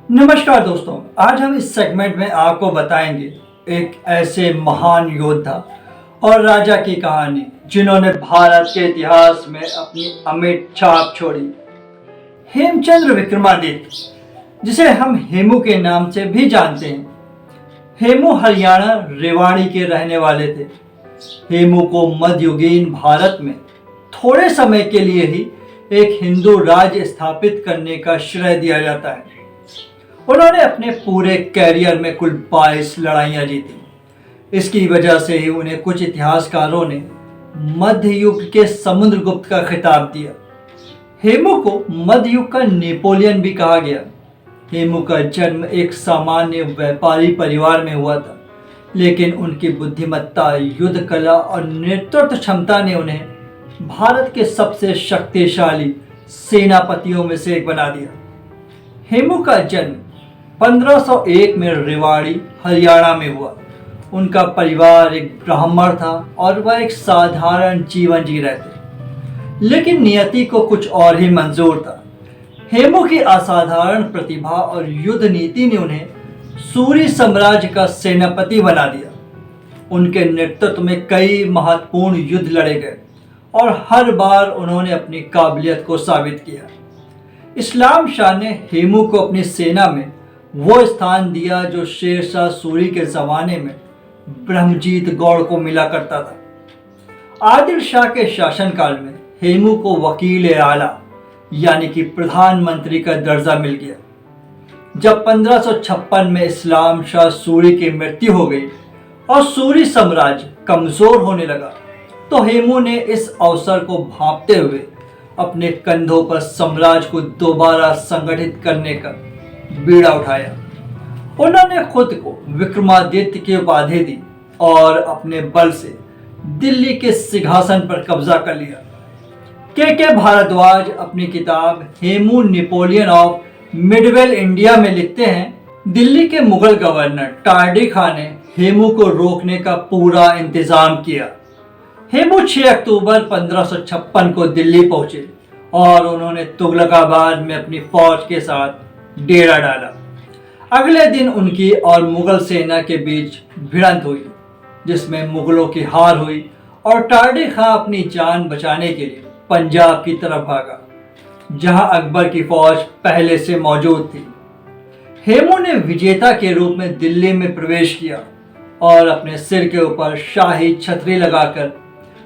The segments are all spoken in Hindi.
नमस्कार दोस्तों, आज हम इस सेगमेंट में आपको बताएंगे एक ऐसे महान योद्धा और राजा की कहानी जिन्होंने भारत के इतिहास में अपनी अमिट छाप छोड़ी। हेमचंद्र विक्रमादित्य, जिसे हम हेमू के नाम से भी जानते हैं। हेमू हरियाणा रेवाड़ी के रहने वाले थे। हेमू को मध्ययुगीन भारत में थोड़े समय के लिए ही एक हिंदू राज्य स्थापित करने का श्रेय दिया जाता है। उन्होंने अपने पूरे कैरियर में कुल 22 लड़ाइयां जीती। इसकी वजह से ही उन्हें कुछ इतिहासकारों ने मध्य युग के समुद्रगुप्त का खिताब दिया। हेमू को मध्य युग का नेपोलियन भी कहा गया। हेमू का जन्म एक सामान्य व्यापारी परिवार में हुआ था, लेकिन उनकी बुद्धिमत्ता, युद्ध कला और नेतृत्व क्षमता ने उन्हें भारत के सबसे शक्तिशाली सेनापतियों में से एक बना दिया। हेमू का जन्म 1501 में रेवाड़ी हरियाणा में हुआ। उनका परिवार एक ब्राह्मण था और वह एक साधारण जीवन जी रहे थे, लेकिन नियति को कुछ और ही मंजूर था। हेमू की असाधारण प्रतिभा और युद्ध नीति ने उन्हें सूरी साम्राज्य का सेनापति बना दिया। उनके नेतृत्व में कई महत्वपूर्ण युद्ध लड़े गए और हर बार उन्होंने अपनी काबिलियत को साबित किया। इस्लाम शाह ने हेमू को अपनी सेना में वो स्थान दिया जो शेरशाह सूरी के जमाने में ब्रह्मजीत गौड़ को मिला करता था। आदिल शाह के शासनकाल में हेमू को वकील आला यानी कि प्रधानमंत्री का दर्जा मिल गया। जब 1556 में इस्लाम शाह सूरी की मृत्यु हो गई और सूरी साम्राज्य कमजोर होने लगा, तो हेमू ने इस अवसर को भांपते हुए अपने कंधों पर साम्राज्य को दोबारा संगठित करने का बीड़ा उठाया। उन्होंने खुद को विक्रमादित्य की उपाधि दी और अपने बल से दिल्ली के सिंहासन पर कब्जा कर लिया। के भारद्वाज अपनी किताब Hemu Napoleon of Midvale India में लिखते हैं, दिल्ली के मुगल गवर्नर टार्डी खान ने हेमू को रोकने का पूरा इंतजाम किया। हेमू 6 अक्टूबर 1556 को दिल्ली पहुंचे और उन्होंने तुगलकाबाद में अपनी फौज के साथ डेरा डाला। अगले दिन उनकी और मुगल सेना के बीच भिड़ंत हुई, जिसमें मुगलों की हार हुई और टार्डी खां अपनी जान बचाने के लिए पंजाब की तरफ भागा, जहां अकबर की फौज पहले से मौजूद थी। हेमू ने विजेता के रूप में दिल्ली में प्रवेश किया और अपने सिर के ऊपर शाही छतरी लगाकर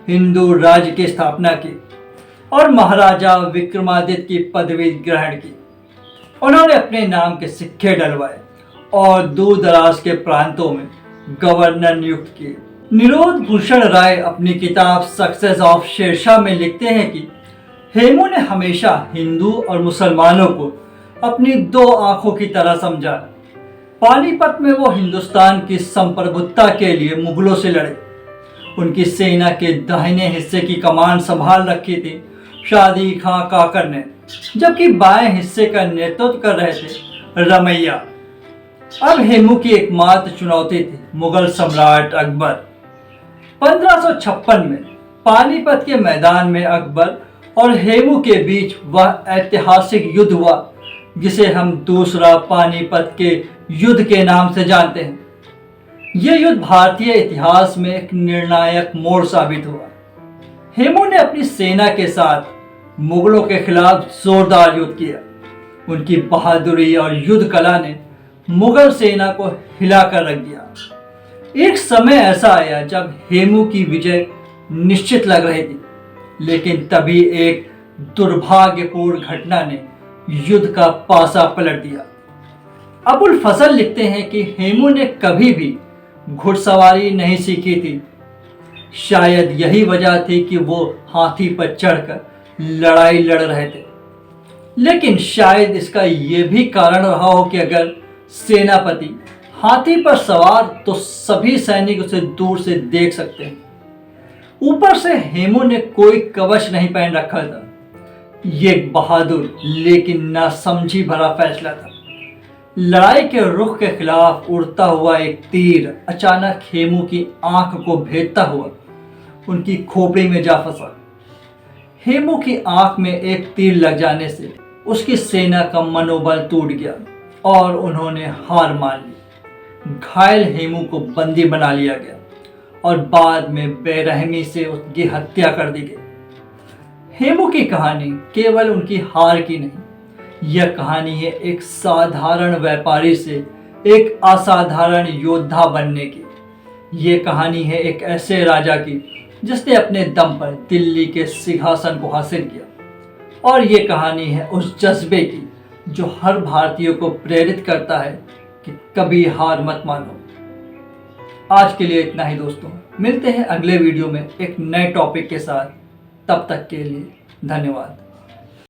हिंदू राज्य की स्थापना की और महाराजा विक्रमादित्य की पदवी ग्रहण की। उन्होंने अपने नाम के सिक्के डलवाए और दूर दराज के प्रांतों में गवर्नर नियुक्त किए। निरोध भूषण राय अपनी किताब सक्सेस ऑफ शेरशाह में लिखते हैं कि हेमू ने हमेशा हिंदू और मुसलमानों को अपनी 2 आंखों की तरह समझा। पानीपत में वो हिंदुस्तान की संप्रभुता के लिए मुगलों से लड़े। उनकी सेना के दाहिने हिस्से की कमान संभाल रखी थी शादी खां काकर ने, जबकि बाएं हिस्से का नेतृत्व कर रहे थे रमैया। अब हेमू की एकमात्र चुनौती थी मुगल सम्राट अकबर। 1556 में पानीपत के मैदान में अकबर और हेमू के बीच वह ऐतिहासिक युद्ध हुआ जिसे हम दूसरा पानीपत के युद्ध के नाम से जानते हैं। यह युद्ध भारतीय इतिहास में एक निर्णायक मोड़ साबित हुआ। हेमू ने अपनी सेना के साथ मुगलों के खिलाफ जोरदार युद्ध किया। उनकी बहादुरी और युद्ध कला ने मुगल सेना को हिलाकर रख दिया। एक समय ऐसा आया जब हेमू की विजय निश्चित लग रही थी, लेकिन तभी एक दुर्भाग्यपूर्ण घटना ने युद्ध का पासा पलट दिया। अबुल फजल लिखते हैं कि हेमू ने कभी भी घुड़सवारी नहीं सीखी थी। शायद यही वजह थी कि वो हाथी पर चढ़कर लड़ाई लड़ रहे थे, लेकिन शायद इसका यह भी कारण रहा हो कि अगर सेनापति हाथी पर सवार तो सभी सैनिक उसे दूर से देख सकते हैं। ऊपर से हेमू ने कोई कवच नहीं पहन रखा था। ये एक बहादुर लेकिन नासमझी भरा फैसला था। लड़ाई के रुख के खिलाफ उड़ता हुआ एक तीर अचानक हेमू की आंख को भेदता हुआ उनकी खोपड़ी में जा फंसा। हेमू की आंख में एक तीर लग जाने से उसकी सेना का मनोबल टूट गया और उन्होंने हार मान ली। घायल हेमू को बंदी बना लिया गया और बाद में बेरहमी से उसकी हत्या कर दी गई। हेमू की कहानी केवल उनकी हार की नहीं, यह कहानी है एक साधारण व्यापारी से एक असाधारण योद्धा बनने की। ये कहानी है एक ऐसे राजा की जिसने अपने दम पर दिल्ली के सिंहासन को हासिल किया। और ये कहानी है उस जज्बे की जो हर भारतीय को प्रेरित करता है कि कभी हार मत मानो। आज के लिए इतना ही दोस्तों, मिलते हैं अगले वीडियो में एक नए टॉपिक के साथ। तब तक के लिए धन्यवाद।